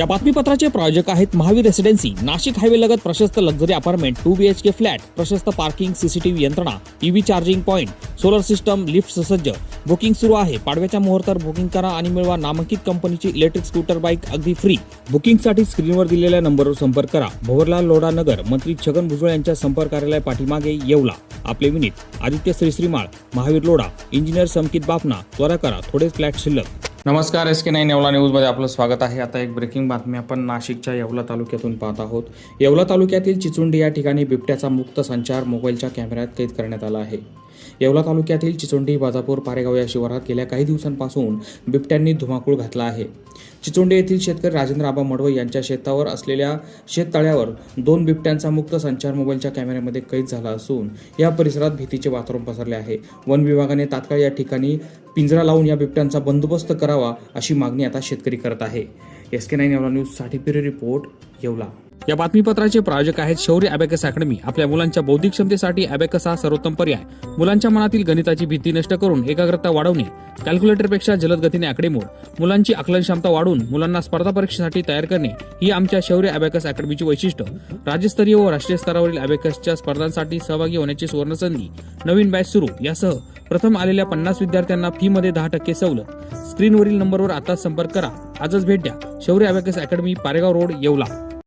या बातमीपत्राचे प्रायोजक आहेत महावीर रेसिडेन्सी, नाशिक हायवे लगत प्रशस्त लक्झरी अपार्टमेंट, 2 BHK फ्लॅट, प्रशस्त पार्किंग, सीसीटीव्ही यंत्रणा, EV charging point, solar system, lift सुसज्ज. बुकिंग सुरू आहे. पाडव्याच्या मुहूर्तावर बुकिंग करा आणि मिळवा नामांकित कंपनीची इलेक्ट्रिक स्कूटर बाईक अगदी फ्री. बुकिंगसाठी स्क्रीनवर दिलेल्या नंबरवर संपर्क करा. भवरलाल लोढा नगर, मंत्री छगन भुजबळ यांच्या संपर्क कार्यालय पाठीमागे, येवला. आपले विनीत आदित्य श्रीश्रीमाळ, महावीर लोढा, इंजिनियर समकित बापना. त्वरा करा, थोडेच फ्लॅट शिल्लक. नमस्कार, SK9 येवला न्यूजमध्ये आपलं स्वागत आहे. आता एक ब्रेकिंग बातमी आपण नाशिकच्या येवला तालुक्यातून पाहत आहोत. येवला तालुक्यातील चिचुंडी या ठिकाणी बिबट्याचा मुक्त संचार मोबाईलच्या कॅमेऱ्यात कैद करण्यात आला आहे. येवला तालुक्यातील चिचुंडी, बाजापूर, पारेगाव या शिवारात गेल्या काही दिवसांपासून बिबट्यांनी धुमाकूळ घातला आहे. चिचुंडी येथील शेतकरी राजेंद्र आबा मडवई यांच्या शेतावर असलेल्या शेततळ्यावर 2 बिबट्यांचा मुक्त संचार मोबाईलच्या कॅमेऱ्यामध्ये कैद झाला असून या परिसरात भीतीचे वातावरण पसरले आहे. वन विभागाने तात्काळ या ठिकाणी पिंजरा लावून या बिबट्यांचा बंदोबस्त करावा अशी मागणी आता शेतकरी करत आहे. SK9 येवला न्यूजसाठी ब्युरो रिपोर्ट, येवला. या बातमीपत्राचे प्रायोजक आहेत शौर्य अबॅकस अकॅडमी. आपल्या मुलांच्या बौद्धिक क्षमतेसाठी अबॅकस हा सर्वोत्तम पर्याय. मुलांच्या मनातील गणिताची भीती नष्ट करून एकाग्रता वाढवणे, कॅल्क्युलेटरपेक्षा जलद गतीने आकडेमोड, मुलांची आकलन क्षमता वाढवून मुलांना स्पर्धा परीक्षेसाठी तयार करणे ही आमच्या शौर्य अबॅकस अकॅडमीची वैशिष्ट्य. राज्यस्तरीय व राष्ट्रीय स्तरावरील अबॅकसच्या स्पर्धांसाठी सहभागी होण्याची सुवर्णसंधी. नवीन बॅच सुरू. यासह प्रथम आलेल्या 50 विद्यार्थ्यांना फी मध्ये 10% सवलत. स्क्रीनवरील नंबरवर आताच संपर्क करा. आजच भेट द्या. शौर्य abacus academy, Paregaon road, Yeola.